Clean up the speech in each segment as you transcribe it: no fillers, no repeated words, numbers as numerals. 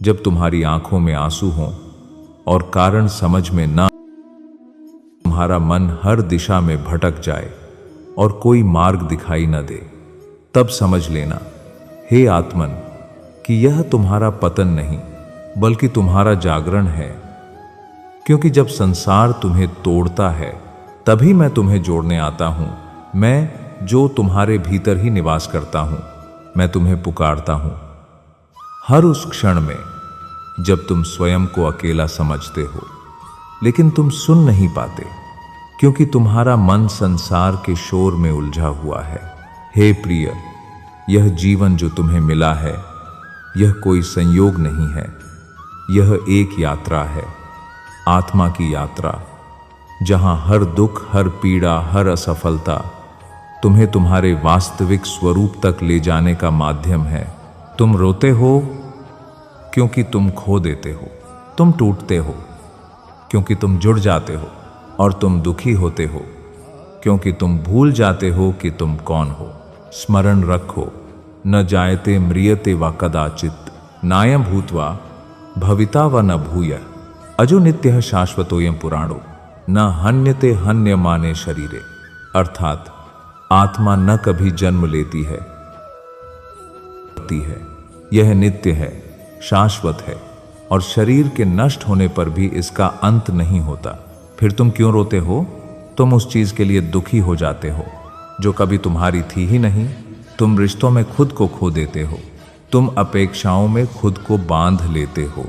जब तुम्हारी आंखों में आंसू हों और कारण समझ में ना, तुम्हारा मन हर दिशा में भटक जाए और कोई मार्ग दिखाई न दे, तब समझ लेना हे आत्मन कि यह तुम्हारा पतन नहीं बल्कि तुम्हारा जागरण है। क्योंकि जब संसार तुम्हें तोड़ता है तभी मैं तुम्हें जोड़ने आता हूं। मैं जो तुम्हारे भीतर ही निवास करता हूं, मैं तुम्हें पुकारता हूं हर उस क्षण में जब तुम स्वयं को अकेला समझते हो, लेकिन तुम सुन नहीं पाते क्योंकि तुम्हारा मन संसार के शोर में उलझा हुआ है। हे प्रिय, यह जीवन जो तुम्हें मिला है यह कोई संयोग नहीं है, यह एक यात्रा है, आत्मा की यात्रा, जहां हर दुख, हर पीड़ा, हर असफलता तुम्हें तुम्हारे वास्तविक स्वरूप तक ले जाने का माध्यम है। तुम रोते हो क्योंकि तुम खो देते हो, तुम टूटते हो क्योंकि तुम जुड़ जाते हो, और तुम दुखी होते हो क्योंकि तुम भूल जाते हो कि तुम कौन हो। स्मरण रखो, न जायते म्रियते वा कदाचित, नायं भूत्वा भविता व न भूय, अजो नित्यः शाश्वतोयं पुराणो, न हन्यते हन्यमाने शरीरे। अर्थात आत्मा न कभी जन्म लेती है, यह नित्य है, शाश्वत है, और शरीर के नष्ट होने पर भी इसका अंत नहीं होता। फिर तुम क्यों रोते हो? तुम उस चीज के लिए दुखी हो जाते हो जो कभी तुम्हारी थी ही नहीं। तुम रिश्तों में खुद को खो देते हो, तुम अपेक्षाओं में खुद को बांध लेते हो,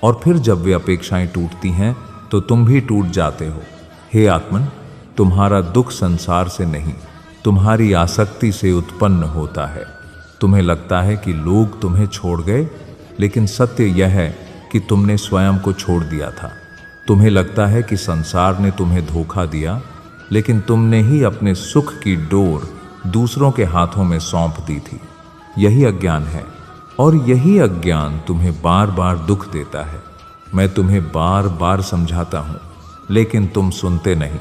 और फिर जब वे अपेक्षाएं टूटती हैं तो तुम भी टूट जाते हो। हे आत्मन, तुम्हारा दुख संसार से नहीं, तुम्हारी आसक्ति से उत्पन्न होता है। तुम्हें लगता है कि लोग तुम्हें छोड़ गए, लेकिन सत्य यह है कि तुमने स्वयं को छोड़ दिया था। तुम्हें लगता है कि संसार ने तुम्हें धोखा दिया, लेकिन तुमने ही अपने सुख की डोर दूसरों के हाथों में सौंप दी थी। यही अज्ञान है, और यही अज्ञान तुम्हें बार बार दुख देता है। मैं तुम्हें बार बार समझाता हूं, लेकिन तुम सुनते नहीं,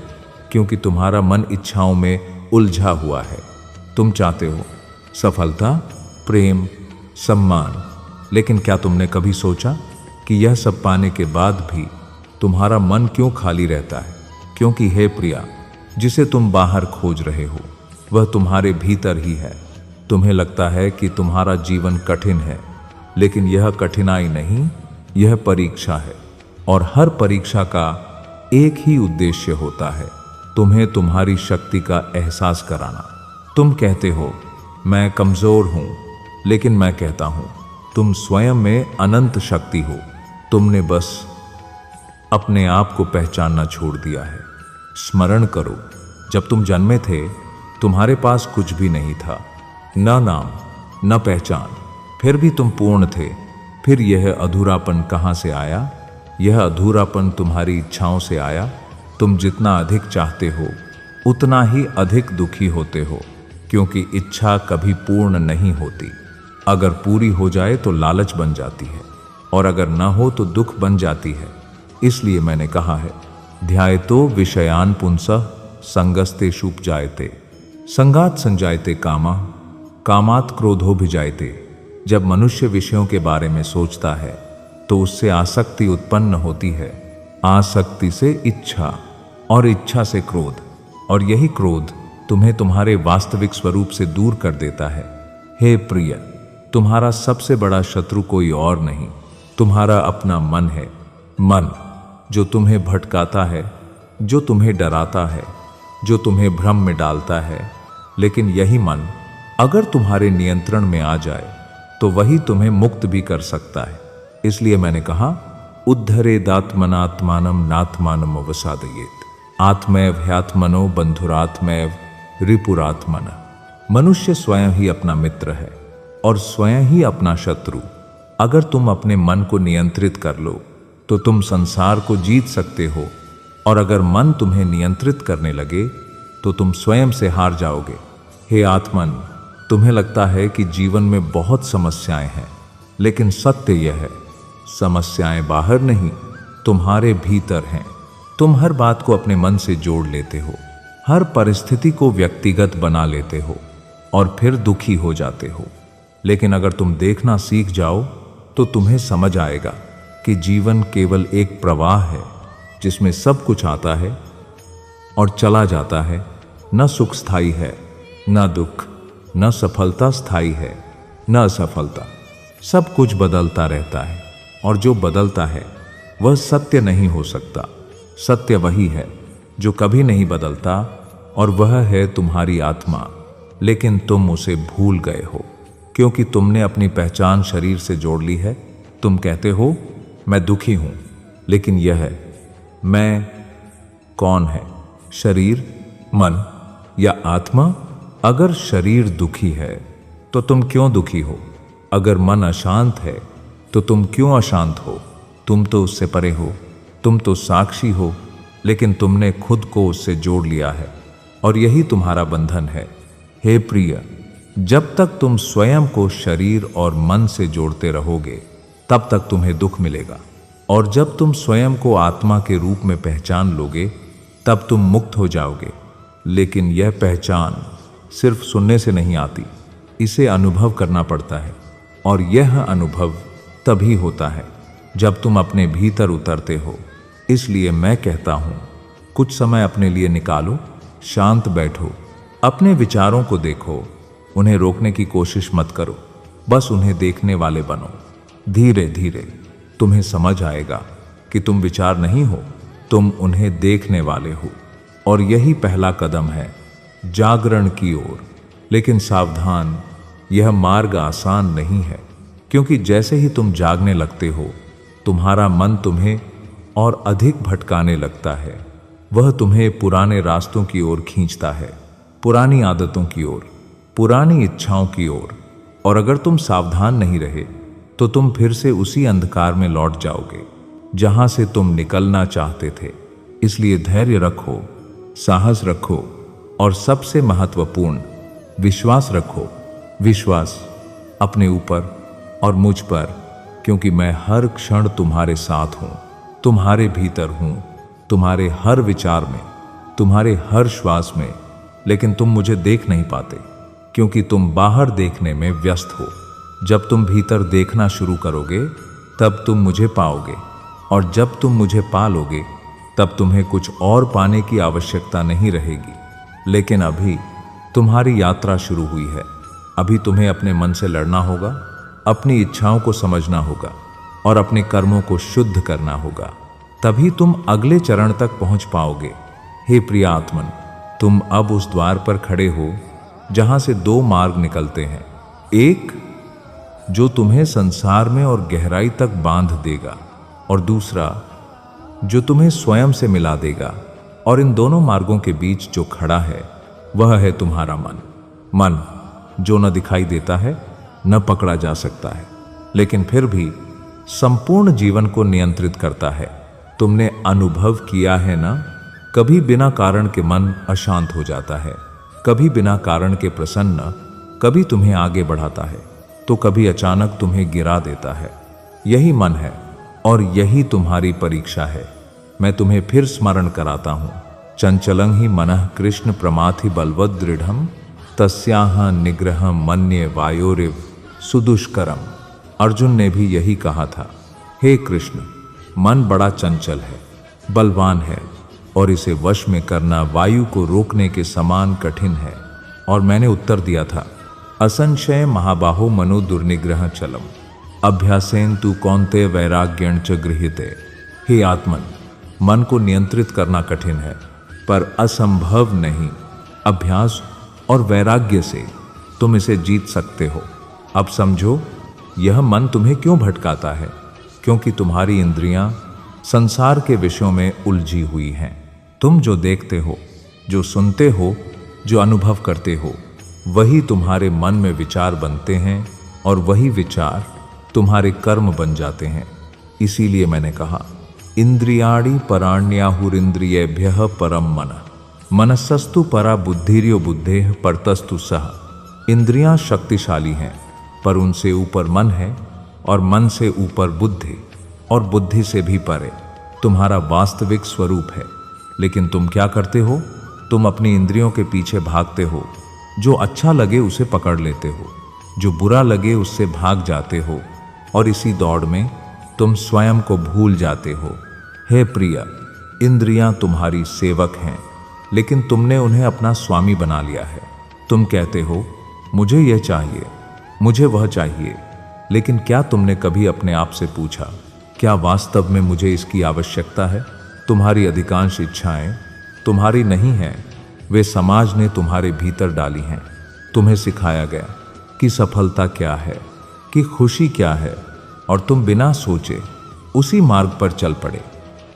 क्योंकि तुम्हारा मन इच्छाओं में उलझा हुआ है। तुम चाहते हो सफलता, प्रेम, सम्मान, लेकिन क्या तुमने कभी सोचा कि यह सब पाने के बाद भी तुम्हारा मन क्यों खाली रहता है? क्योंकि हे प्रिया, जिसे तुम बाहर खोज रहे हो वह तुम्हारे भीतर ही है। तुम्हें लगता है कि तुम्हारा जीवन कठिन है, लेकिन यह कठिनाई नहीं, यह परीक्षा है, और हर परीक्षा का एक ही उद्देश्य होता है, तुम्हें तुम्हारी शक्ति का एहसास कराना। तुम कहते हो मैं कमजोर हूं, लेकिन मैं कहता हूं तुम स्वयं में अनंत शक्ति हो। तुमने बस अपने आप को पहचानना छोड़ दिया है। स्मरण करो, जब तुम जन्मे थे तुम्हारे पास कुछ भी नहीं था, न नाम न पहचान, फिर भी तुम पूर्ण थे। फिर यह अधूरापन कहाँ से आया? यह अधूरापन तुम्हारी इच्छाओं से आया। तुम जितना अधिक चाहते हो उतना ही अधिक दुखी होते हो, क्योंकि इच्छा कभी पूर्ण नहीं होती। अगर पूरी हो जाए तो लालच बन जाती है, और अगर न हो तो दुख बन जाती है। इसलिए मैंने कहा है, ध्यायतो विषयान पुंसः संगस्तेषुपजायते, संगात संजायते कामा, कामात् क्रोधो भिजायते। जब मनुष्य विषयों के बारे में सोचता है तो उससे आसक्ति उत्पन्न होती है, आसक्ति से इच्छा, और इच्छा से क्रोध, और यही क्रोध तुम्हें तुम्हारे वास्तविक स्वरूप से दूर कर देता है। हे प्रिय, तुम्हारा सबसे बड़ा शत्रु कोई और नहीं, तुम्हारा अपना मन है। मन जो तुम्हें भटकाता है, जो तुम्हें डराता है, जो तुम्हें भ्रम में डालता है। लेकिन यही मन अगर तुम्हारे नियंत्रण में आ जाए तो वही तुम्हें मुक्त भी कर सकता है। इसलिए मैंने कहा, उद्धरेदात्मनात्मानं नात्मानम् अवसादयेत्, आत्मैव ह्यात्मनो बंधुरात्मैव रिपुरात्मनः। मनुष्य स्वयं ही अपना मित्र है और स्वयं ही अपना शत्रु। अगर तुम अपने मन को नियंत्रित कर लो तो तुम संसार को जीत सकते हो, और अगर मन तुम्हें नियंत्रित करने लगे तो तुम स्वयं से हार जाओगे। हे आत्मन, तुम्हें लगता है कि जीवन में बहुत समस्याएं हैं, लेकिन सत्य यह है, समस्याएं बाहर नहीं, तुम्हारे भीतर हैं। तुम हर बात को अपने मन से जोड़ लेते हो, हर परिस्थिति को व्यक्तिगत बना लेते हो, और फिर दुखी हो जाते हो। लेकिन अगर तुम देखना सीख जाओ तो तुम्हें समझ आएगा कि जीवन केवल एक प्रवाह है जिसमें सब कुछ आता है और चला जाता है। न सुख स्थायी है, न दुख, न सफलता स्थायी है, न असफलता। सब कुछ बदलता रहता है और जो बदलता है वह सत्य नहीं हो सकता। सत्य वही है जो कभी नहीं बदलता और वह है तुम्हारी आत्मा। लेकिन तुम उसे भूल गए हो क्योंकि तुमने अपनी पहचान शरीर से जोड़ ली है। तुम कहते हो मैं दुखी हूं, लेकिन यह है मैं कौन है? शरीर, मन या आत्मा? अगर शरीर दुखी है तो तुम क्यों दुखी हो? अगर मन अशांत है तो तुम क्यों अशांत हो? तुम तो उससे परे हो, तुम तो साक्षी हो, लेकिन तुमने खुद को उससे जोड़ लिया है और यही तुम्हारा बंधन है। हे प्रिय, जब तक तुम स्वयं को शरीर और मन से जोड़ते रहोगे तब तक तुम्हें दुख मिलेगा, और जब तुम स्वयं को आत्मा के रूप में पहचान लोगे तब तुम मुक्त हो जाओगे। लेकिन यह पहचान सिर्फ सुनने से नहीं आती, इसे अनुभव करना पड़ता है, और यह अनुभव तभी होता है जब तुम अपने भीतर उतरते हो। इसलिए मैं कहता हूं, कुछ समय अपने लिए निकालो, शांत बैठो, अपने विचारों को देखो, उन्हें रोकने की कोशिश मत करो, बस उन्हें देखने वाले बनो। धीरे धीरे तुम्हें समझ आएगा कि तुम विचार नहीं हो, तुम उन्हें देखने वाले हो, और यही पहला कदम है जागरण की ओर। लेकिन सावधान, यह मार्ग आसान नहीं है, क्योंकि जैसे ही तुम जागने लगते हो तुम्हारा मन तुम्हें और अधिक भटकाने लगता है। वह तुम्हें पुराने रास्तों की ओर खींचता है, पुरानी आदतों की ओर, पुरानी इच्छाओं की ओर, और अगर तुम सावधान नहीं रहे तो तुम फिर से उसी अंधकार में लौट जाओगे जहां से तुम निकलना चाहते थे। इसलिए धैर्य रखो, साहस रखो, और सबसे महत्वपूर्ण विश्वास रखो। विश्वास अपने ऊपर और मुझ पर, क्योंकि मैं हर क्षण तुम्हारे साथ हूं, तुम्हारे भीतर हूं, तुम्हारे हर विचार में, तुम्हारे हर श्वास में। लेकिन तुम मुझे देख नहीं पाते क्योंकि तुम बाहर देखने में व्यस्त हो। जब तुम भीतर देखना शुरू करोगे तब तुम मुझे पाओगे, और जब तुम मुझे पा लोगे तब तुम्हें कुछ और पाने की आवश्यकता नहीं रहेगी। लेकिन अभी तुम्हारी यात्रा शुरू हुई है। अभी तुम्हें अपने मन से लड़ना होगा, अपनी इच्छाओं को समझना होगा और अपने कर्मों को शुद्ध करना होगा। तभी तुम अगले चरण तक पहुंच पाओगे। हे प्रिय आत्मन, तुम अब उस द्वार पर खड़े हो जहां से दो मार्ग निकलते हैं। एक जो तुम्हें संसार में और गहराई तक बांध देगा, और दूसरा जो तुम्हें स्वयं से मिला देगा। और इन दोनों मार्गों के बीच जो खड़ा है वह है तुम्हारा मन। मन जो न दिखाई देता है, न पकड़ा जा सकता है, लेकिन फिर भी संपूर्ण जीवन को नियंत्रित करता है। तुमने अनुभव किया है ना, कभी बिना कारण के मन अशांत हो जाता है, कभी बिना कारण के प्रसन्न, कभी तुम्हें आगे बढ़ाता है तो कभी अचानक तुम्हें गिरा देता है। यही मन है और यही तुम्हारी परीक्षा है। मैं तुम्हें फिर स्मरण कराता हूं, चंचलं ही मनः कृष्ण प्रमाथि बलवद दृढ़म तस्याह निग्रह मन्ये वायोरिव सुदुष्करम। अर्जुन ने भी यही कहा था। हे कृष्ण, मन बड़ा चंचल है, बलवान है, और इसे वश में करना वायु को रोकने के समान कठिन है। और मैंने उत्तर दिया था, असंशय महाबाहो मनो दुर्निग्रह चलम अभ्यासेन तु कौन्तेय वैराग्यं च गृह्यते। हे आत्मन, मन को नियंत्रित करना कठिन है, पर असंभव नहीं। अभ्यास और वैराग्य से तुम इसे जीत सकते हो। अब समझो, यह मन तुम्हें क्यों भटकाता है, क्योंकि तुम्हारी इंद्रियां संसार के विषयों में उलझी हुई हैं। तुम जो देखते हो, जो सुनते हो, जो अनुभव करते हो, वही तुम्हारे मन में विचार बनते हैं, और वही विचार तुम्हारे कर्म बन जाते हैं। इसीलिए मैंने कहा, इंद्रियाणि पराण्याहुरिंद्रियेभ्यः परम मनः मनस्सस्तु परा बुद्धिर्यो बुद्धेः परतस्तु सः। इंद्रियां शक्तिशाली हैं, पर उनसे ऊपर मन है, और मन से ऊपर बुद्धि, और बुद्धि से भी परे तुम्हारा वास्तविक स्वरूप है। लेकिन तुम क्या करते हो? तुम अपनी इंद्रियों के पीछे भागते हो। जो अच्छा लगे उसे पकड़ लेते हो, जो बुरा लगे उससे भाग जाते हो। और इसी दौड़ में तुम स्वयं को भूल जाते हो। हे प्रिय, इंद्रियां तुम्हारी सेवक हैं, लेकिन तुमने उन्हें अपना स्वामी बना लिया है। तुम कहते हो मुझे यह चाहिए, मुझे वह चाहिए, लेकिन क्या तुमने कभी अपने आप से पूछा, क्या वास्तव में मुझे इसकी आवश्यकता है? तुम्हारी अधिकांश इच्छाएं तुम्हारी नहीं हैं, वे समाज ने तुम्हारे भीतर डाली हैं। तुम्हें सिखाया गया कि सफलता क्या है, कि खुशी क्या है, और तुम बिना सोचे उसी मार्ग पर चल पड़े।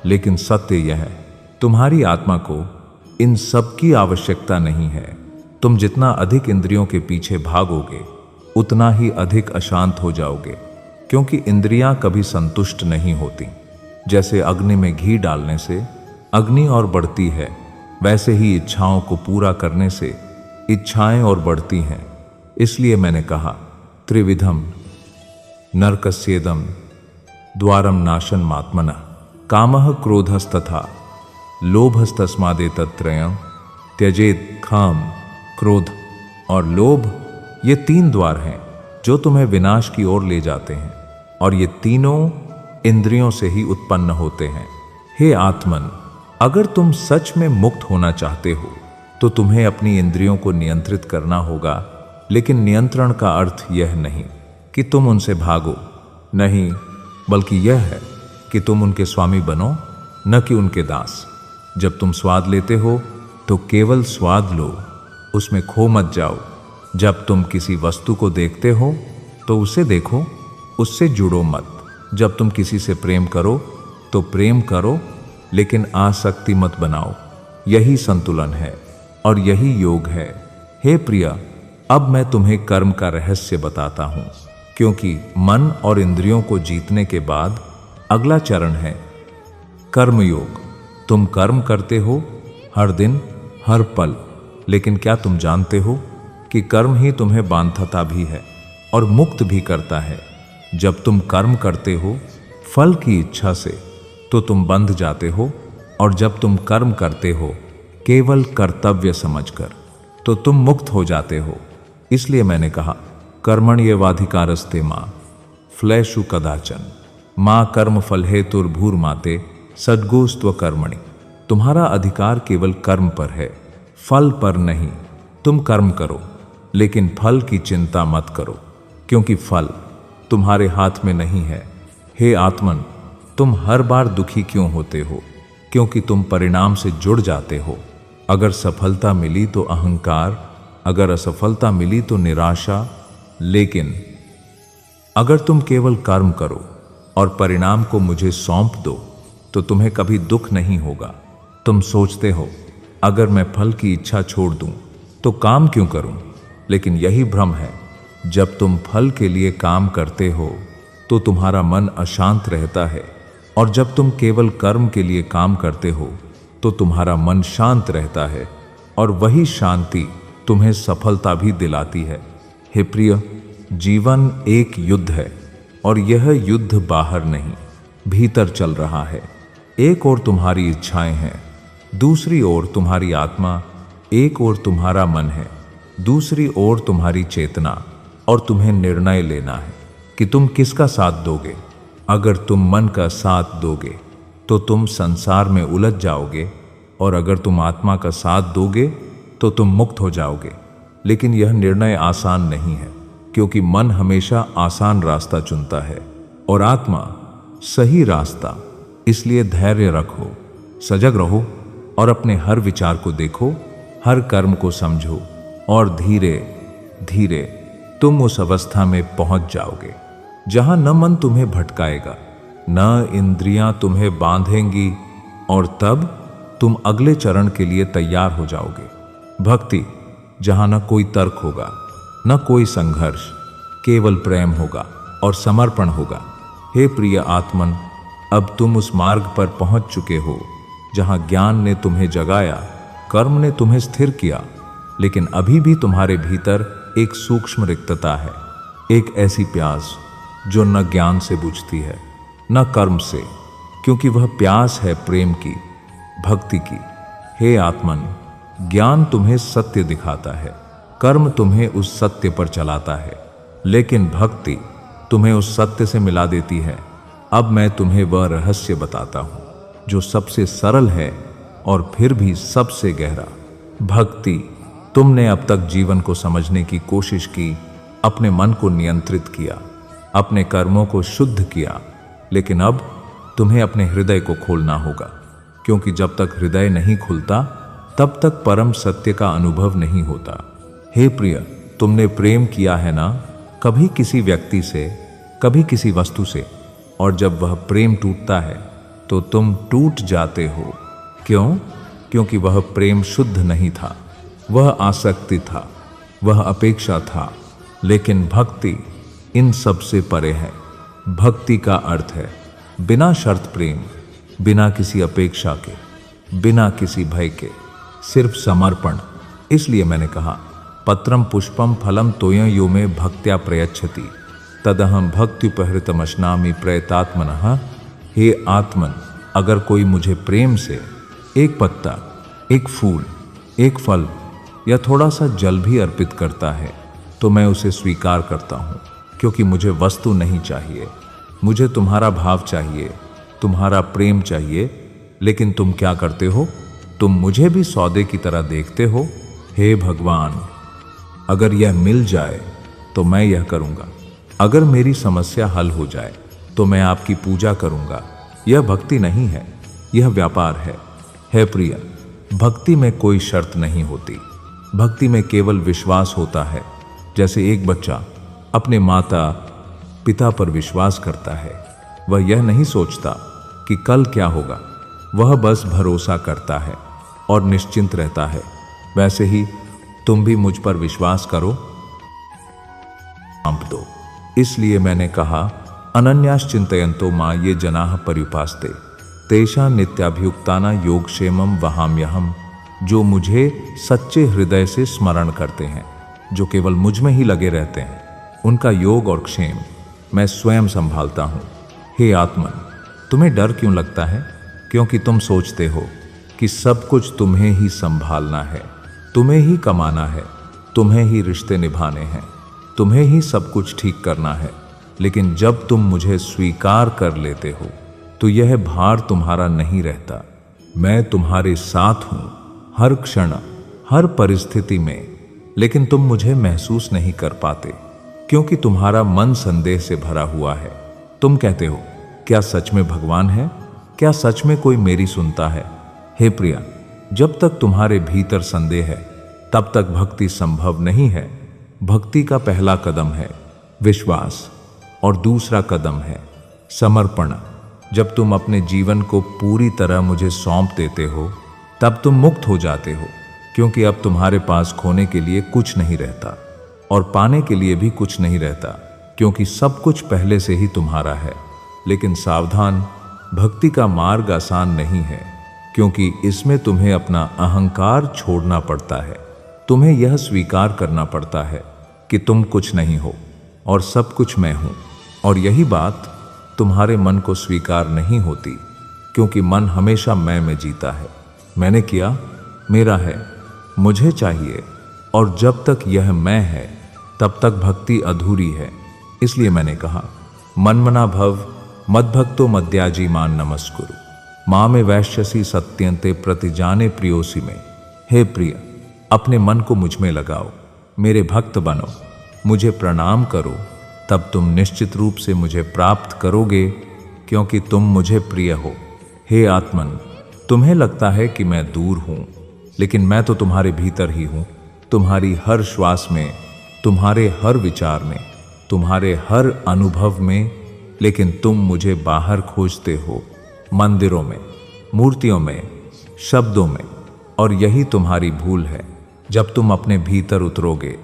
लेकिन सत्य यह है, तुम्हारी आत्मा को इन सब की आवश्यकता नहीं है। तुम जितना अधिक इंद्रियों के पीछे भागोगे, उतना ही अधिक अशांत हो जाओगे, क्योंकि इंद्रियां कभी संतुष्ट नहीं होती। जैसे अग्नि में घी डालने से अग्नि और बढ़ती है, वैसे ही इच्छाओं को पूरा करने से इच्छाएं और बढ़ती हैं। इसलिए मैंने कहा, त्रिविधम नरकस्येदम द्वारम नाशन मात्मनः कामः क्रोधस्तथा लोभस्तस्मादेतत्त्रयम् त्यजेत काम क्रोध और लोभ, ये 3 द्वार हैं जो तुम्हें विनाश की ओर ले जाते हैं, और ये तीनों इंद्रियों से ही उत्पन्न होते हैं। हे आत्मन, अगर तुम सच में मुक्त होना चाहते हो तो तुम्हें अपनी इंद्रियों को नियंत्रित करना होगा। लेकिन नियंत्रण का अर्थ यह नहीं कि तुम उनसे भागो, नहीं, बल्कि यह है कि तुम उनके स्वामी बनो, न कि उनके दास। जब तुम स्वाद लेते हो तो केवल स्वाद लो, उसमें खो मत जाओ। जब तुम किसी वस्तु को देखते हो तो उसे देखो, उससे जुड़ो मत। जब तुम किसी से प्रेम करो तो प्रेम करो, लेकिन आसक्ति मत बनाओ। यही संतुलन है और यही योग है। हे प्रिय, अब मैं तुम्हें कर्म का रहस्य बताता हूं, क्योंकि मन और इंद्रियों को जीतने के बाद अगला चरण है कर्मयोग। तुम कर्म करते हो हर दिन, हर पल, लेकिन क्या तुम जानते हो कि कर्म ही तुम्हें बांधता भी है और मुक्त भी करता है। जब तुम कर्म करते हो फल की इच्छा से तो तुम बंध जाते हो, और जब तुम कर्म करते हो केवल कर्तव्य समझकर तो तुम मुक्त हो जाते हो। इसलिए मैंने कहा, कर्मण्येवाधिकारस्ते मां फलेषु कदाचन मां कर्म फल हेतुर्भूर्माते सद्गोस्त्व कर्मणि। तुम्हारा अधिकार केवल कर्म पर है, फल पर नहीं। तुम कर्म करो, लेकिन फल की चिंता मत करो, क्योंकि फल तुम्हारे हाथ में नहीं है। हे आत्मन, तुम हर बार दुखी क्यों होते हो? क्योंकि तुम परिणाम से जुड़ जाते हो। अगर सफलता मिली तो अहंकार, अगर असफलता मिली तो निराशा। लेकिन अगर तुम केवल कर्म करो और परिणाम को मुझे सौंप दो तो तुम्हें कभी दुख नहीं होगा। तुम सोचते हो, अगर मैं फल की इच्छा छोड़ दूं तो काम क्यों करूं? लेकिन यही भ्रम है। जब तुम फल के लिए काम करते हो तो तुम्हारा मन अशांत रहता है, और जब तुम केवल कर्म के लिए काम करते हो तो तुम्हारा मन शांत रहता है, और वही शांति तुम्हें सफलता भी दिलाती है। हे प्रिय, जीवन एक युद्ध है, और यह युद्ध बाहर नहीं, भीतर चल रहा है। एक ओर तुम्हारी इच्छाएं हैं, दूसरी ओर तुम्हारी आत्मा, एक ओर तुम्हारा मन है, दूसरी ओर तुम्हारी चेतना, और तुम्हें निर्णय लेना है कि तुम किसका साथ दोगे। अगर तुम मन का साथ दोगे तो तुम संसार में उलझ जाओगे, और अगर तुम आत्मा का साथ दोगे तो तुम मुक्त हो जाओगे। लेकिन यह निर्णय आसान नहीं है, क्योंकि मन हमेशा आसान रास्ता चुनता है और आत्मा सही रास्ता। इसलिए धैर्य रखो, सजग रहो, और अपने हर विचार को देखो, हर कर्म को समझो, और धीरे धीरे तुम उस अवस्था में पहुंच जाओगे जहां न मन तुम्हें भटकाएगा, न इंद्रियां तुम्हें बांधेंगी, और तब तुम अगले चरण के लिए तैयार हो जाओगे। भक्ति, जहां न कोई तर्क होगा, न कोई संघर्ष, केवल प्रेम होगा और समर्पण होगा। हे प्रिय आत्मन, अब तुम उस मार्ग पर पहुंच चुके हो जहां ज्ञान ने तुम्हें जगाया, कर्म ने तुम्हें स्थिर किया, लेकिन अभी भी तुम्हारे भीतर एक सूक्ष्म रिक्तता है, एक ऐसी प्यास जो न ज्ञान से बुझती है न कर्म से, क्योंकि वह प्यास है प्रेम की, भक्ति की। हे आत्मन, ज्ञान तुम्हें सत्य दिखाता है, कर्म तुम्हें उस सत्य पर चलाता है, लेकिन भक्ति तुम्हें उस सत्य से मिला देती है। अब मैं तुम्हें वह रहस्य बताता हूं जो सबसे सरल है और फिर भी सबसे गहरा। भक्ति। तुमने अब तक जीवन को समझने की कोशिश की, अपने मन को नियंत्रित किया, अपने कर्मों को शुद्ध किया, लेकिन अब तुम्हें अपने हृदय को खोलना होगा, क्योंकि जब तक हृदय नहीं खुलता तब तक परम सत्य का अनुभव नहीं होता। हे प्रिय, तुमने प्रेम किया है ना, कभी किसी व्यक्ति से, कभी किसी वस्तु से, और जब वह प्रेम टूटता है तो तुम टूट जाते हो। क्यों? क्योंकि वह प्रेम शुद्ध नहीं था, वह आसक्ति था, वह अपेक्षा था। लेकिन भक्ति इन सब से परे है। भक्ति का अर्थ है बिना शर्त प्रेम, बिना किसी अपेक्षा के, बिना किसी भय के, सिर्फ समर्पण। इसलिए मैंने कहा, पत्रम पुष्पम फलम तोय यो में भक्त्या प्रयच्छति तदहम भक्त्युपहृतमश्नामि प्रयतात्मनः। हे आत्मन, अगर कोई मुझे प्रेम से एक पत्ता, एक फूल, एक फल या थोड़ा सा जल भी अर्पित करता है तो मैं उसे स्वीकार करता हूँ, क्योंकि मुझे वस्तु नहीं चाहिए, मुझे तुम्हारा भाव चाहिए, तुम्हारा प्रेम चाहिए। लेकिन तुम क्या करते हो? तुम मुझे भी सौदे की तरह देखते हो। हे भगवान, अगर यह मिल जाए तो मैं यह करूँगा, अगर मेरी समस्या हल हो जाए तो मैं आपकी पूजा करूँगा। यह भक्ति नहीं है, यह व्यापार है। हे प्रिय, भक्ति में कोई शर्त नहीं होती, भक्ति में केवल विश्वास होता है। जैसे एक बच्चा अपने माता पिता पर विश्वास करता है, वह यह नहीं सोचता कि कल क्या होगा, वह बस भरोसा करता है और निश्चिंत रहता है। वैसे ही तुम भी मुझ पर विश्वास करो, सौंप दो। इसलिए मैंने कहा, अनन्याश्चिन्तयन्तो मां ये जनाः पर्युपास्ते तेषां नित्याभियुक्ताना योगक्षेमं वहाम्यहम्। जो मुझे सच्चे हृदय से स्मरण करते हैं, जो केवल मुझ में ही लगे रहते हैं, उनका योग और क्षेम मैं स्वयं संभालता हूँ। हे आत्मन, तुम्हें डर क्यों लगता है? क्योंकि तुम सोचते हो कि सब कुछ तुम्हें ही संभालना है, तुम्हें ही कमाना है, तुम्हें ही रिश्ते निभाने हैं, तुम्हें ही सब कुछ ठीक करना है। लेकिन जब तुम मुझे स्वीकार कर लेते हो तो यह भार तुम्हारा नहीं रहता। मैं तुम्हारे साथ हूँ हर क्षण, हर परिस्थिति में। लेकिन तुम मुझे महसूस नहीं कर पाते, क्योंकि तुम्हारा मन संदेह से भरा हुआ है। तुम कहते हो, क्या सच में भगवान है? क्या सच में कोई मेरी सुनता है? हे प्रिया, जब तक तुम्हारे भीतर संदेह है तब तक भक्ति संभव नहीं है। भक्ति का पहला कदम है विश्वास और दूसरा कदम है समर्पण। जब तुम अपने जीवन को पूरी तरह मुझे सौंप देते हो तब तुम मुक्त हो जाते हो, क्योंकि अब तुम्हारे पास खोने के लिए कुछ नहीं रहता और पाने के लिए भी कुछ नहीं रहता, क्योंकि सब कुछ पहले से ही तुम्हारा है। लेकिन सावधान, भक्ति का मार्ग आसान नहीं है, क्योंकि इसमें तुम्हें अपना अहंकार छोड़ना पड़ता है। तुम्हें यह स्वीकार करना पड़ता है कि तुम कुछ नहीं हो और सब कुछ मैं हूं। और यही बात तुम्हारे मन को स्वीकार नहीं होती, क्योंकि मन हमेशा मैं में जीता है। मैंने किया, मेरा है, मुझे चाहिए, और जब तक यह मैं है तब तक भक्ति अधूरी है। इसलिए मैंने कहा, मनमना भव मद्भक्तो मद्याजी मान नमस्कुरु माँ में वैश्यसी सत्यंते प्रतिजाने प्रियोसी में। हे प्रिय, अपने मन को मुझ में लगाओ, मेरे भक्त बनो, मुझे प्रणाम करो, तब तुम निश्चित रूप से मुझे प्राप्त करोगे, क्योंकि तुम मुझे प्रिय हो। हे आत्मन, तुम्हें लगता है कि मैं दूर हूं, लेकिन मैं तो तुम्हारे भीतर ही हूं, तुम्हारी हर श्वास में, तुम्हारे हर विचार में, तुम्हारे हर अनुभव में। लेकिन तुम मुझे बाहर खोजते हो, मंदिरों में, मूर्तियों में, शब्दों में, और यही तुम्हारी भूल है। जब तुम अपने भीतर उतरोगे,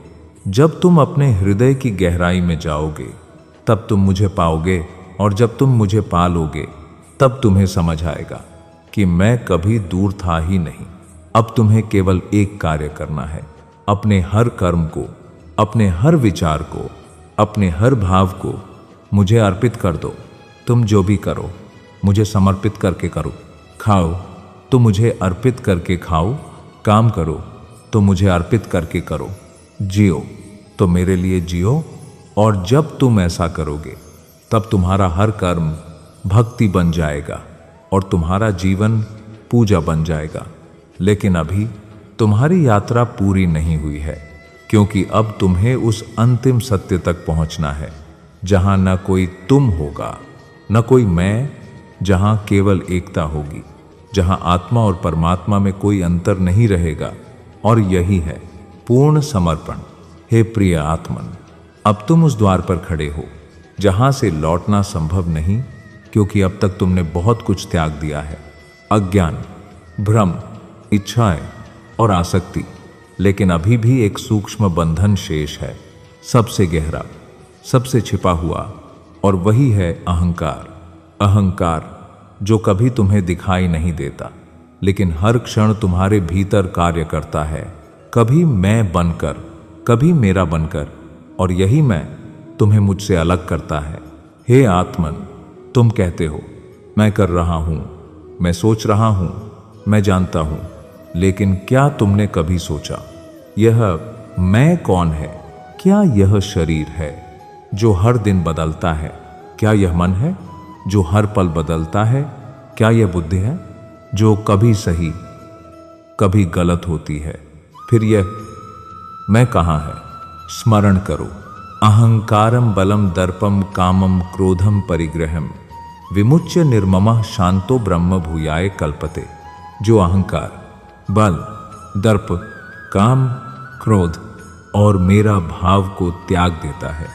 जब तुम अपने हृदय की गहराई में जाओगे, तब तुम मुझे पाओगे, और जब तुम मुझे पा लोगे तब तुम्हें समझ आएगा कि मैं कभी दूर था ही नहीं। अब तुम्हें केवल एक कार्य करना है, अपने हर कर्म को, अपने हर विचार को, अपने हर भाव को मुझे अर्पित कर दो। तुम जो भी करो मुझे समर्पित करके करो। खाओ तो मुझे अर्पित करके खाओ, काम करो तो मुझे अर्पित करके करो, जियो तो मेरे लिए जियो, और जब तुम ऐसा करोगे तब तुम्हारा हर कर्म भक्ति बन जाएगा और तुम्हारा जीवन पूजा बन जाएगा। लेकिन अभी तुम्हारी यात्रा पूरी नहीं हुई है, क्योंकि अब तुम्हें उस अंतिम सत्य तक पहुंचना है जहां न कोई तुम होगा न कोई मैं, जहां केवल एकता होगी, जहां आत्मा और परमात्मा में कोई अंतर नहीं रहेगा। और यही है पूर्ण समर्पण। हे प्रिय आत्मन, अब तुम उस द्वार पर खड़े हो जहां से लौटना संभव नहीं, क्योंकि अब तक तुमने बहुत कुछ त्याग दिया है। अज्ञान, भ्रम, इच्छाएं और आसक्ति। लेकिन अभी भी एक सूक्ष्म बंधन शेष है, सबसे गहरा, सबसे छिपा हुआ, और वही है अहंकार। अहंकार जो कभी तुम्हें दिखाई नहीं देता, लेकिन हर क्षण तुम्हारे भीतर कार्य करता है, कभी मैं बनकर, कभी मेरा बनकर, और यही मैं तुम्हें मुझसे अलग करता है। हे आत्मन, तुम कहते हो मैं कर रहा हूं, मैं सोच रहा हूं, मैं जानता हूं, लेकिन क्या तुमने कभी सोचा यह मैं कौन है? क्या यह शरीर है जो हर दिन बदलता है? क्या यह मन है जो हर पल बदलता है? क्या यह बुद्धि है जो कभी सही कभी गलत होती है? फिर यह मैं कहाँ है? स्मरण करो। अहंकारम बलम दर्पम कामम क्रोधम परिग्रहम विमुच्य निर्ममः शांतो ब्रह्म भूयाय कल्पते। जो अहंकार, बल, दर्प, काम, क्रोध और मेरा भाव को त्याग देता है,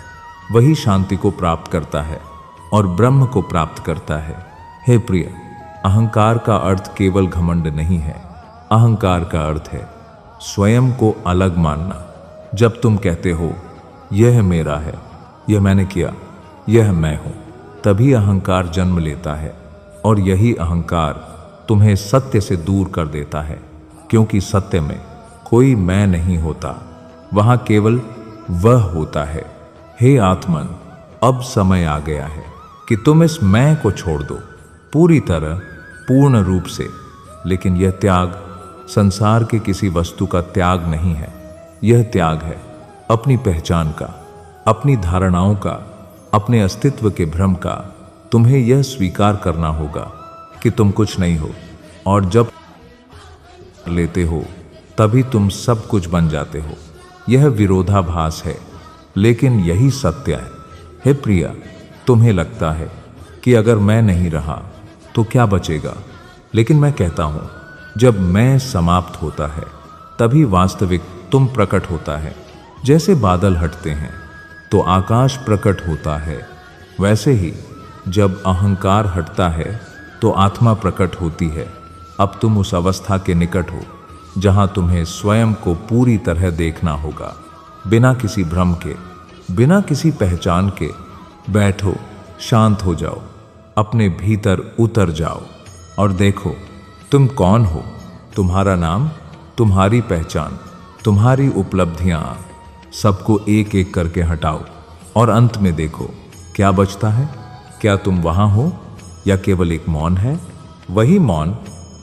वही शांति को प्राप्त करता है और ब्रह्म को प्राप्त करता है। हे प्रिय, अहंकार का अर्थ केवल घमंड नहीं है। अहंकार का अर्थ है स्वयं को अलग मानना। जब तुम कहते हो यह मेरा है, यह मैंने किया, यह मैं हूं, तभी अहंकार जन्म लेता है। और यही अहंकार तुम्हें सत्य से दूर कर देता है, क्योंकि सत्य में कोई मैं नहीं होता, वहां केवल वह होता है। हे आत्मन, अब समय आ गया है कि तुम इस मैं को छोड़ दो, पूरी तरह, पूर्ण रूप से। लेकिन यह त्याग संसार के किसी वस्तु का त्याग नहीं है। यह त्याग है अपनी पहचान का, अपनी धारणाओं का, अपने अस्तित्व के भ्रम का। तुम्हें यह स्वीकार करना होगा कि तुम कुछ नहीं हो, और जब लेते हो तभी तुम सब कुछ बन जाते हो। यह विरोधाभास है, लेकिन यही सत्य है। हे प्रिया, तुम्हें लगता है कि अगर मैं नहीं रहा तो क्या बचेगा, लेकिन मैं कहता हूं, जब मैं समाप्त होता है तभी वास्तविक तुम प्रकट होता है। जैसे बादल हटते हैं तो आकाश प्रकट होता है, वैसे ही जब अहंकार हटता है तो आत्मा प्रकट होती है। अब तुम उस अवस्था के निकट हो जहां तुम्हें स्वयं को पूरी तरह देखना होगा, बिना किसी भ्रम के, बिना किसी पहचान के। बैठो, शांत हो जाओ, अपने भीतर उतर जाओ और देखो तुम कौन हो। तुम्हारा नाम, तुम्हारी पहचान, तुम्हारी उपलब्धियां, सबको एक एक करके हटाओ और अंत में देखो क्या बचता है। क्या तुम वहां हो या केवल एक मौन है? वही मौन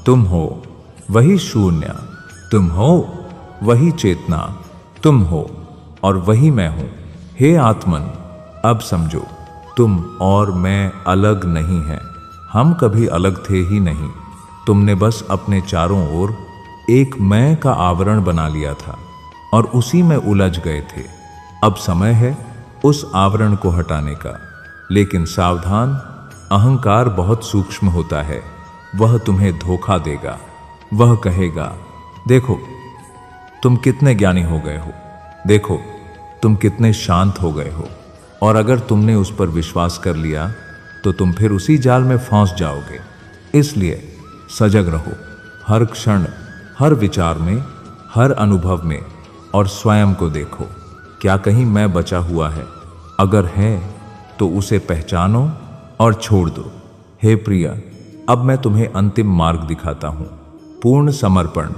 तुम हो, वही शून्य तुम हो, वही चेतना तुम हो, और वही मैं हूं। हे आत्मन, अब समझो, तुम और मैं अलग नहीं हैं। हम कभी अलग थे ही नहीं। तुमने बस अपने चारों ओर एक मैं का आवरण बना लिया था और उसी में उलझ गए थे। अब समय है उस आवरण को हटाने का। लेकिन सावधान, अहंकार बहुत सूक्ष्म होता है। वह तुम्हें धोखा देगा। वह कहेगा, देखो तुम कितने ज्ञानी हो गए हो, देखो तुम कितने शांत हो गए हो। और अगर तुमने उस पर विश्वास कर लिया तो तुम फिर उसी जाल में फंस जाओगे। इसलिए सजग रहो, हर क्षण, हर विचार में, हर अनुभव में, और स्वयं को देखो, क्या कहीं मैं बचा हुआ है? अगर है तो उसे पहचानो और छोड़ दो। हे प्रिया, अब मैं तुम्हें अंतिम मार्ग दिखाता हूं। पूर्ण समर्पण।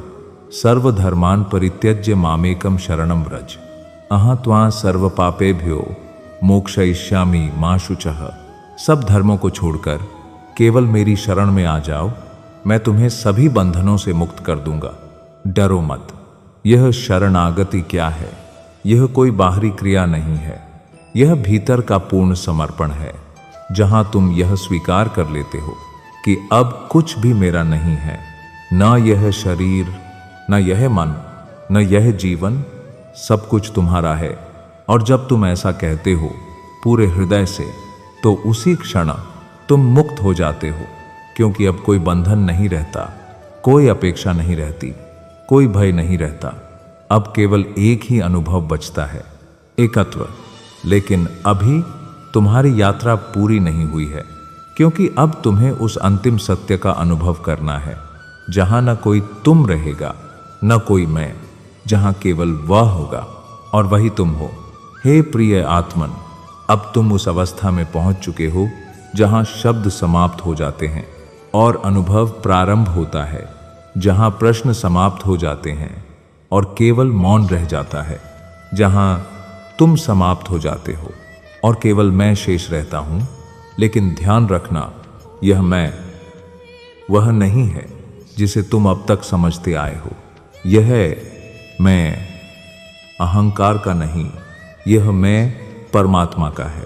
सर्वधर्मान परित्यज्य मामेकम शरणम व्रज, अहं त्वां सर्व पापेभ्यो मोक्षयिष्यामि मा शुचः। सब धर्मों को छोड़कर केवल मेरी शरण में आ जाओ, मैं तुम्हें सभी बंधनों से मुक्त कर दूंगा। डरो मत। यह शरणागति क्या है? यह कोई बाहरी क्रिया नहीं है, यह भीतर का पूर्ण समर्पण है, जहां तुम यह स्वीकार कर लेते हो कि अब कुछ भी मेरा नहीं है, न यह शरीर, न यह मन, न यह जीवन, सब कुछ तुम्हारा है। और जब तुम ऐसा कहते हो पूरे हृदय से, तो उसी क्षण तुम मुक्त हो जाते हो, क्योंकि अब कोई बंधन नहीं रहता, कोई अपेक्षा नहीं रहती, कोई भय नहीं रहता। अब केवल एक ही अनुभव बचता है, एकत्व। लेकिन अभी तुम्हारी यात्रा पूरी नहीं हुई है, क्योंकि अब तुम्हें उस अंतिम सत्य का अनुभव करना है, जहां न कोई तुम रहेगा, न कोई मैं, जहां केवल वह होगा और वही तुम हो। हे प्रिय आत्मन, अब तुम उस अवस्था में पहुंच चुके हो जहां शब्द समाप्त हो जाते हैं और अनुभव प्रारंभ होता है, जहां प्रश्न समाप्त हो जाते हैं और केवल मौन रह जाता है, जहां तुम समाप्त हो जाते हो और केवल मैं शेष रहता हूं। लेकिन ध्यान रखना, यह मैं वह नहीं है जिसे तुम अब तक समझते आए हो। यह मैं अहंकार का नहीं, यह मैं परमात्मा का है,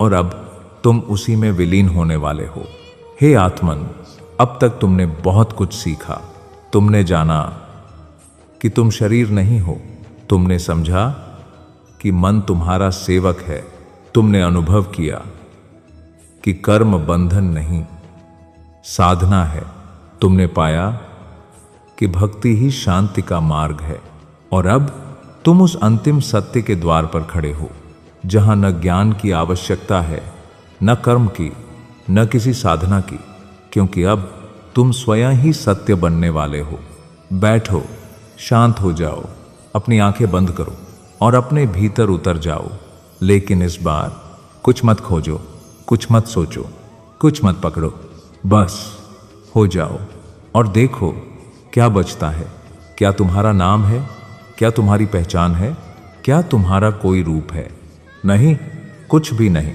और अब तुम उसी में विलीन होने वाले हो। हे आत्मन, अब तक तुमने बहुत कुछ सीखा। तुमने जाना कि तुम शरीर नहीं हो, तुमने समझा कि मन तुम्हारा सेवक है, तुमने अनुभव किया कि कर्म बंधन नहीं, साधना है, तुमने पाया कि भक्ति ही शांति का मार्ग है। और अब तुम उस अंतिम सत्य के द्वार पर खड़े हो, जहां न ज्ञान की आवश्यकता है, न कर्म की, न किसी साधना की, क्योंकि अब तुम स्वयं ही सत्य बनने वाले हो। बैठो, शांत हो जाओ, अपनी आंखें बंद करो और अपने भीतर उतर जाओ। लेकिन इस बार कुछ मत खोजो, कुछ मत सोचो, कुछ मत पकड़ो, बस हो जाओ और देखो क्या बचता है। क्या तुम्हारा नाम है? क्या तुम्हारी पहचान है? क्या तुम्हारा कोई रूप है? नहीं, कुछ भी नहीं,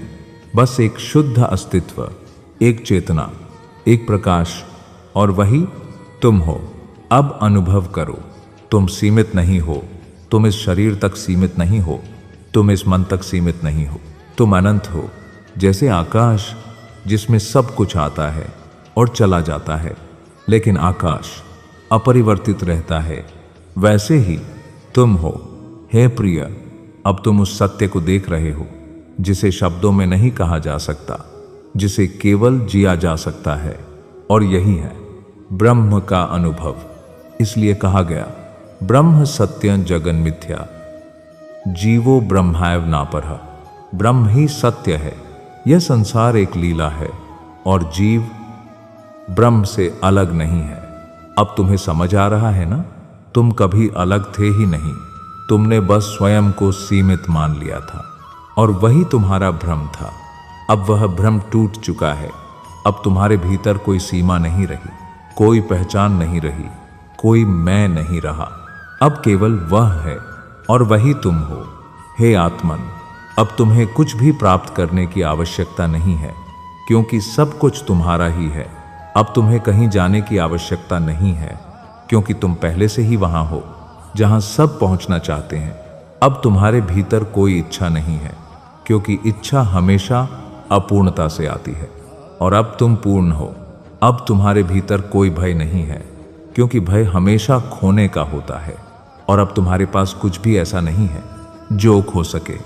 बस एक शुद्ध अस्तित्व, एक चेतना, एक प्रकाश, और वही तुम हो। अब अनुभव करो, तुम सीमित नहीं हो, तुम इस शरीर तक सीमित नहीं हो, तुम इस मन तक सीमित नहीं हो, तुम अनंत हो, जैसे आकाश जिसमें सब कुछ आता है और चला जाता है, लेकिन आकाश अपरिवर्तित रहता है, वैसे ही तुम हो। हे प्रिय, अब तुम उस सत्य को देख रहे हो जिसे शब्दों में नहीं कहा जा सकता, जिसे केवल जिया जा सकता है, और यही है ब्रह्म का अनुभव। इसलिए कहा गया, ब्रह्म सत्यं जगन मिथ्या, जीवो ब्रह्मायव नापरः। ब्रह्म ही सत्य है, यह संसार एक लीला है और जीव ब्रह्म से अलग नहीं है। अब तुम्हें समझ आ रहा है ना? तुम कभी अलग थे ही नहीं, तुमने बस स्वयं को सीमित मान लिया था और वही तुम्हारा भ्रम था। अब वह भ्रम टूट चुका है। अब तुम्हारे भीतर कोई सीमा नहीं रही, कोई पहचान नहीं रही, कोई मैं नहीं रहा। अब केवल वह है और वही तुम हो। हे आत्मन, अब तुम्हें कुछ भी प्राप्त करने की आवश्यकता नहीं है, क्योंकि सब कुछ तुम्हारा ही है। अब तुम्हें कहीं जाने की आवश्यकता नहीं है, क्योंकि तुम पहले से ही वहां हो जहां सब पहुंचना चाहते हैं। अब तुम्हारे भीतर कोई इच्छा नहीं है, क्योंकि इच्छा हमेशा अपूर्णता से आती है, और अब तुम पूर्ण हो। अब तुम्हारे भीतर कोई भय नहीं है, क्योंकि भय हमेशा खोने का होता है, और अब तुम्हारे पास कुछ भी ऐसा नहीं है जो खो सके।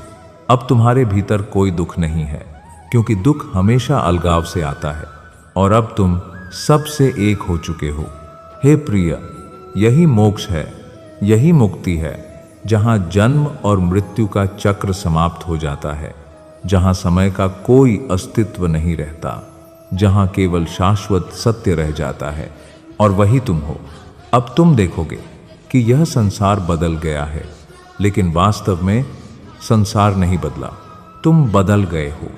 अब तुम्हारे भीतर कोई दुख नहीं है, क्योंकि दुख हमेशा अलगाव से आता है, और अब तुम सबसे एक हो चुके हो। हे प्रिय, यही मोक्ष है, यही मुक्ति है, जहां जन्म और मृत्यु का चक्र समाप्त हो जाता है, जहां समय का कोई अस्तित्व नहीं रहता, जहां केवल शाश्वत सत्य रह जाता है, और वही तुम हो। अब तुम देखोगे कि यह संसार बदल गया है, लेकिन वास्तव में संसार नहीं बदला, तुम बदल गए हो।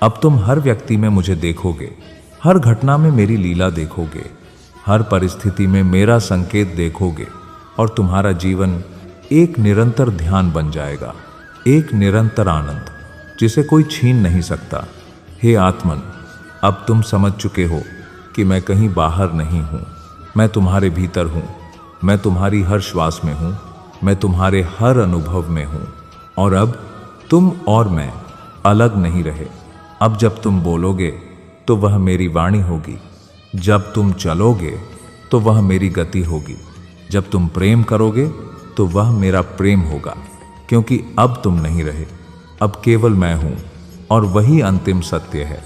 अब तुम हर व्यक्ति में मुझे देखोगे, हर घटना में मेरी लीला देखोगे, हर परिस्थिति में मेरा संकेत देखोगे, और तुम्हारा जीवन एक निरंतर ध्यान बन जाएगा, एक निरंतर आनंद जिसे कोई छीन नहीं सकता। हे आत्मन, अब तुम समझ चुके हो कि मैं कहीं बाहर नहीं हूँ, मैं तुम्हारे भीतर हूँ, मैं तुम्हारी हर श्वास में हूँ, मैं तुम्हारे हर अनुभव में हूँ, और अब तुम और मैं अलग नहीं रहे। अब जब तुम बोलोगे तो वह मेरी वाणी होगी, जब तुम चलोगे तो वह मेरी गति होगी, जब तुम प्रेम करोगे तो वह मेरा प्रेम होगा। क्योंकि अब तुम नहीं रहे, अब केवल मैं हूं और वही अंतिम सत्य है।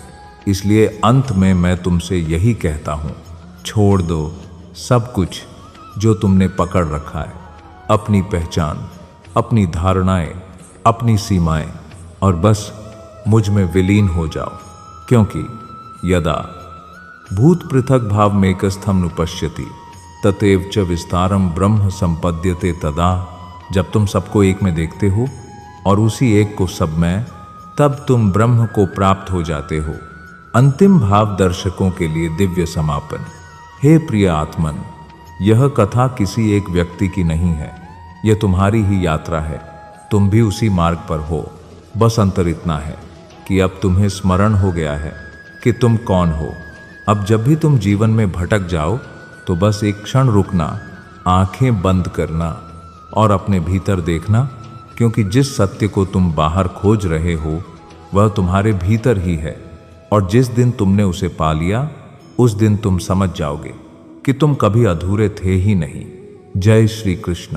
इसलिए अंत में मैं तुमसे यही कहता हूं, छोड़ दो सब कुछ जो तुमने पकड़ रखा है, अपनी पहचान, अपनी धारणाएं, अपनी सीमाएं, और बस मुझ में विलीन हो जाओ। क्योंकि यदा भूत पृथक भाव मेकस्थम नुपश्यति ततेव च विस्तारम ब्रह्म संपद्यते तदा। जब तुम सबको एक में देखते हो और उसी एक को सब में, तब तुम ब्रह्म को प्राप्त हो जाते हो। अंतिम भाव दर्शकों के लिए दिव्य समापन। हे प्रिय आत्मन, यह कथा किसी एक व्यक्ति की नहीं है, यह तुम्हारी ही यात्रा है। तुम भी उसी मार्ग पर हो। बस अंतर इतना है कि अब तुम्हें स्मरण हो गया है कि तुम कौन हो। अब जब भी तुम जीवन में भटक जाओ तो बस एक क्षण रुकना, आंखें बंद करना और अपने भीतर देखना, क्योंकि जिस सत्य को तुम बाहर खोज रहे हो वह तुम्हारे भीतर ही है। और जिस दिन तुमने उसे पा लिया, उस दिन तुम समझ जाओगे कि तुम कभी अधूरे थे ही नहीं। जय श्री कृष्ण।